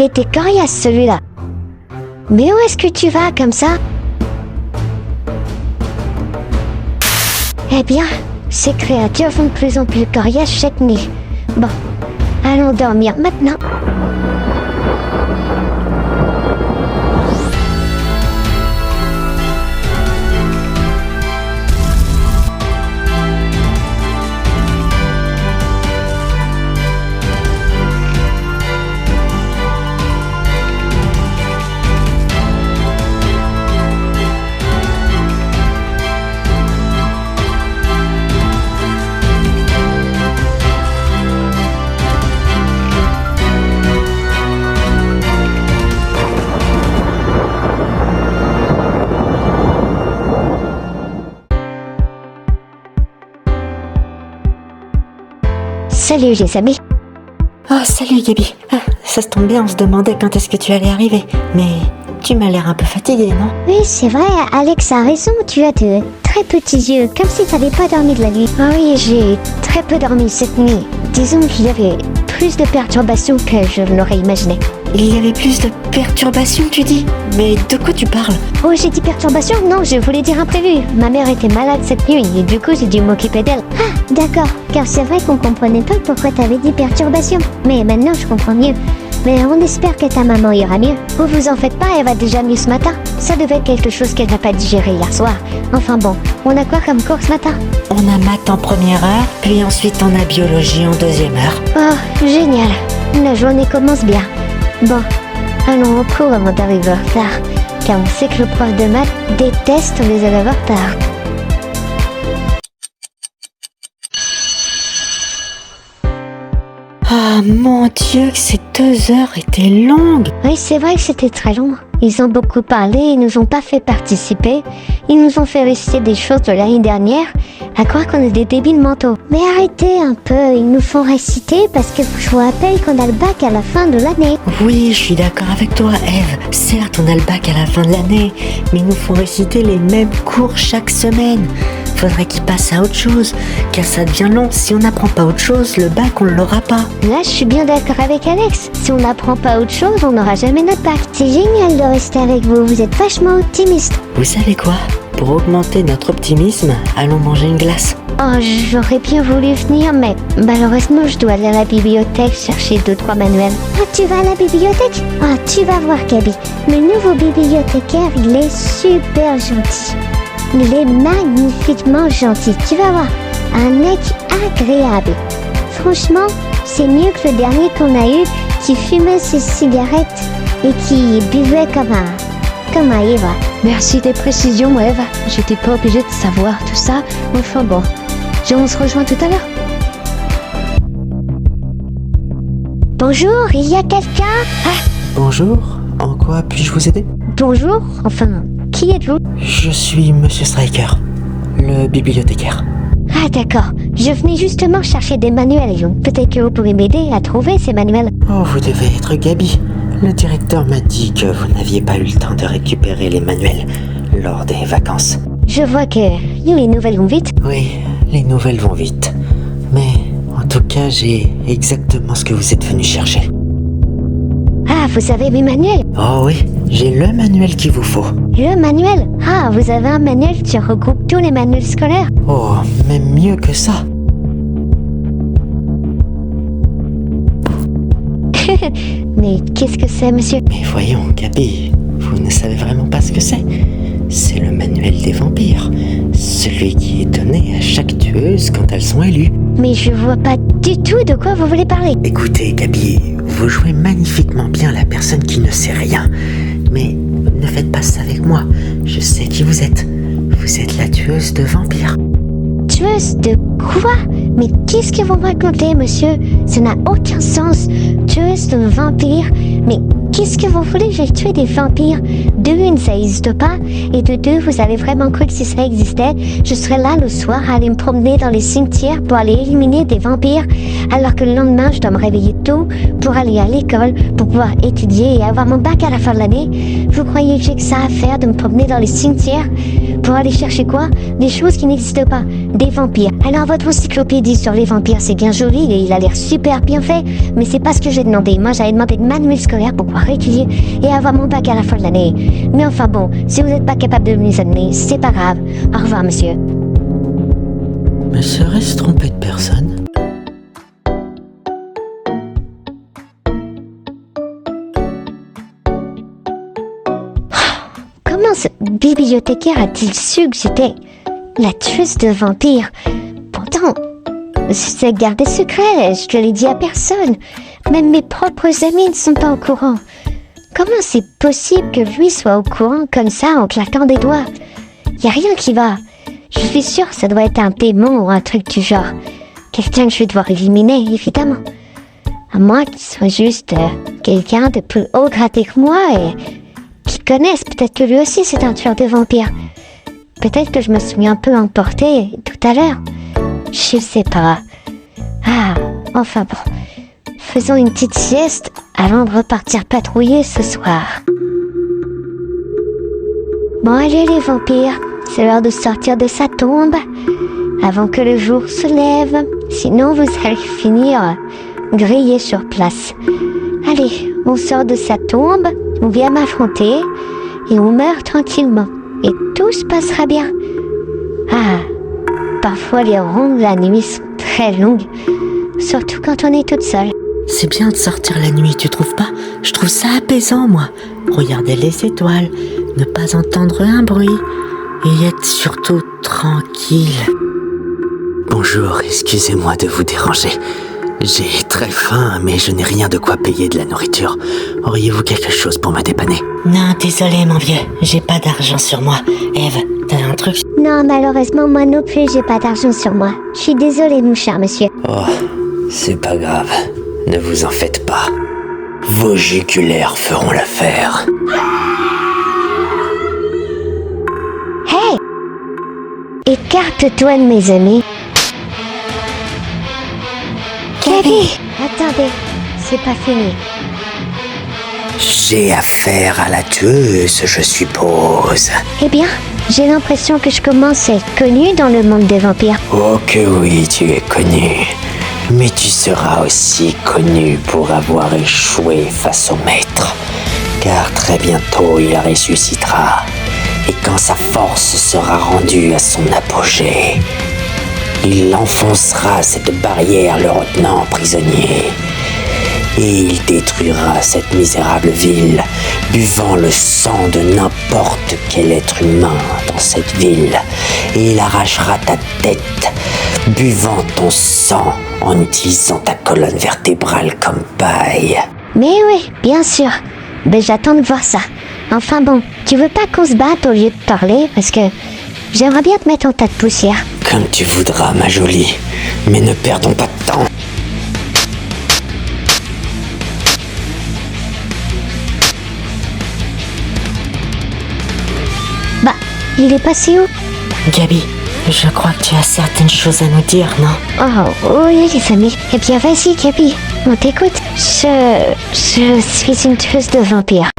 Il était coriace celui-là. Mais où est-ce que tu vas comme ça? Eh bien, ces créatures sont de plus en plus coriaces chaque nuit. Bon, allons dormir maintenant. Salut les amis. Oh, salut Gabi. Ah, ça se tombe bien, on se demandait quand est-ce que tu allais arriver. Mais tu m'as l'air un peu fatiguée, non? Oui, c'est vrai, Alex a raison, tu as de très petits yeux, comme si tu n'avais pas dormi de la nuit. Ah oui, j'ai très peu dormi cette nuit. Disons qu'il y avait plus de perturbations que je l'aurais imaginé. Il y avait plus de perturbations, tu dis? Mais de quoi tu parles? Oh, j'ai dit perturbation? Non, je voulais dire imprévu. Ma mère était malade cette nuit et du coup j'ai dû m'occuper d'elle. Ah, d'accord, car c'est vrai qu'on comprenait pas pourquoi t'avais dit perturbation. Mais maintenant je comprends mieux. Mais on espère que ta maman ira mieux. Vous en faites pas, elle va déjà mieux ce matin. Ça devait être quelque chose qu'elle n'a pas digéré hier soir. Enfin bon, on a quoi comme cours ce matin? On a maths en première heure, puis ensuite on a biologie en deuxième heure. Oh, génial. La journée commence bien. Bon, allons au cours avant d'arriver en retard. Car on sait que le prof de maths déteste les élèves en retard. Ah mon Dieu, que ces 2 heures étaient longues. Oui, c'est vrai que c'était très long. Ils ont beaucoup parlé, ils nous ont pas fait participer. Ils nous ont fait réciter des choses de l'année dernière, à croire qu'on est des débiles mentaux. Mais arrêtez un peu, ils nous font réciter parce que je vous rappelle qu'on a le bac à la fin de l'année. Oui, je suis d'accord avec toi, Eve. Certes, on a le bac à la fin de l'année, mais ils nous font réciter les mêmes cours chaque semaine. Faudrait qu'ils passent à autre chose, car ça devient long. Si on n'apprend pas autre chose, le bac, on l'aura pas. Là, je suis bien d'accord avec Alex. Si on n'apprend pas autre chose, on n'aura jamais notre bac. C'est génial de rester avec vous, vous êtes vachement optimiste. Vous savez quoi? Pour augmenter notre optimisme, allons manger une glace. Oh, j'aurais bien voulu venir, mais malheureusement, je dois aller à la bibliothèque chercher 2-3 manuels. Ah, tu vas à la bibliothèque? Ah, tu vas voir, Gabi. Le nouveau bibliothécaire, il est super gentil. Il est magnifiquement gentil, tu vas voir. Un mec agréable. Franchement, c'est mieux que le dernier qu'on a eu, qui fumait ses cigarettes et qui buvait comme un ivre. Merci des précisions, Eve. J'étais pas obligée de savoir tout ça. Enfin bon, on se rejoint tout à l'heure. Bonjour, il y a quelqu'un? Ah, Bonjour, en quoi puis-je vous aider? bonjour, enfin, qui êtes-vous? Je suis Monsieur Striker, le bibliothécaire. Ah d'accord, je venais justement chercher des manuels, donc peut-être que vous pouvez m'aider à trouver ces manuels. Oh, vous devez être Gabi. Le directeur m'a dit que vous n'aviez pas eu le temps de récupérer les manuels lors des vacances. Je vois que les nouvelles vont vite. Oui, les nouvelles vont vite. Mais en tout cas, j'ai exactement ce que vous êtes venu chercher. Ah, vous avez mes manuels? Oh oui, j'ai le manuel qu'il vous faut. Le manuel? Ah, vous avez un manuel qui regroupe tous les manuels scolaires? Oh, même mieux que ça. Mais qu'est-ce que c'est, monsieur? Mais voyons, Gabi, vous ne savez vraiment pas ce que c'est. C'est le manuel des vampires. Celui qui est donné à chaque tueuse quand elles sont élues. Mais je vois pas du tout de quoi vous voulez parler. Écoutez, Gabi, vous jouez magnifiquement bien la personne qui ne sait rien. Mais ne faites pas ça avec moi. Je sais qui vous êtes. Vous êtes la tueuse de vampires. Tueuse de quoi? Mais qu'est-ce que vous me racontez, monsieur? Ça n'a aucun sens. Tueuse de vampires? Mais qu'est-ce que vous voulez? J'ai tué des vampires. De une, ça n'existe pas. Et de deux, vous avez vraiment cru que si ça existait, je serais là le soir à aller me promener dans les cimetières pour aller éliminer des vampires, alors que le lendemain, je dois me réveiller tôt pour aller à l'école, pour pouvoir étudier et avoir mon bac à la fin de l'année. Vous croyez que j'ai que ça à faire de me promener dans les cimetières pour aller chercher quoi? Des choses qui n'existent pas. Des vampires. Alors votre encyclopédie sur les vampires, c'est bien joli et il a l'air super bien fait, mais c'est pas ce que j'ai demandé. Moi, j'avais demandé de manuel scolaire pour pouvoir étudier et avoir mon bac à la fin de l'année. Mais enfin bon, si vous n'êtes pas capable de nous amener, c'est pas grave. Au revoir, monsieur. Mais serait-ce trompé de personne? Comment ce bibliothécaire a-t-il su que j'étais la tueuse de vampires? Pourtant, c'est gardé secret, je ne l'ai dit à personne. Même mes propres amis ne sont pas au courant. Comment c'est possible que lui soit au courant comme ça en claquant des doigts? Y a rien qui va. Je suis sûre que ça doit être un démon ou un truc du genre. Quelqu'un que je vais devoir éliminer, évidemment. À moins qu'il soit juste quelqu'un de plus haut gradé que moi et qu'il connaisse. Peut-être que lui aussi c'est un tueur de vampires. Peut-être que je me suis un peu emportée tout à l'heure. Je sais pas. Ah, enfin bon. Faisons une petite sieste avant de repartir patrouiller ce soir. Bon, allez les vampires, c'est l'heure de sortir de sa tombe avant que le jour se lève. Sinon, vous allez finir grillés sur place. Allez, on sort de sa tombe, on vient m'affronter et on meurt tranquillement. Et tout se passera bien. Ah, parfois les rondes de la nuit sont très longues, surtout quand on est toute seule. C'est bien de sortir la nuit, tu trouves pas? Je trouve ça apaisant, moi. Regarder les étoiles, ne pas entendre un bruit et être surtout tranquille. Bonjour, excusez-moi de vous déranger. J'ai très faim, mais je n'ai rien de quoi payer de la nourriture. Auriez-vous quelque chose pour me dépanner? Non, désolé, mon vieux, j'ai pas d'argent sur moi. Eve, t'as un truc? Non, malheureusement, moi non plus, j'ai pas d'argent sur moi. Je suis désolée, mon cher monsieur. Oh, c'est pas grave. Ne vous en faites pas. Vos jugulaires feront l'affaire. Hey! Écarte-toi de mes amis. Kevin! Attendez, c'est pas fini. J'ai affaire à la tueuse, je suppose. Eh bien, j'ai l'impression que je commence à être connue dans le monde des vampires. Oh que oui, tu es connu. Mais tu seras aussi connu pour avoir échoué face au maître. Car très bientôt il ressuscitera. Et quand sa force sera rendue à son apogée, il enfoncera cette barrière le retenant prisonnier. Et il détruira cette misérable ville, buvant le sang de n'importe quel être humain dans cette ville. Et il arrachera ta tête, buvant ton sang en utilisant ta colonne vertébrale comme paille. Mais oui, bien sûr. Ben j'attends de voir ça. Enfin bon, tu veux pas qu'on se batte au lieu de parler? Parce que j'aimerais bien te mettre en tas de poussière. Comme tu voudras, ma jolie. Mais ne perdons pas de temps. Bah, il est passé où? Gabi, je crois que tu as certaines choses à nous dire, non? Oh, oui, les amis. Eh bien, vas-y, Gabi, on t'écoute. Je suis une tueuse de vampires.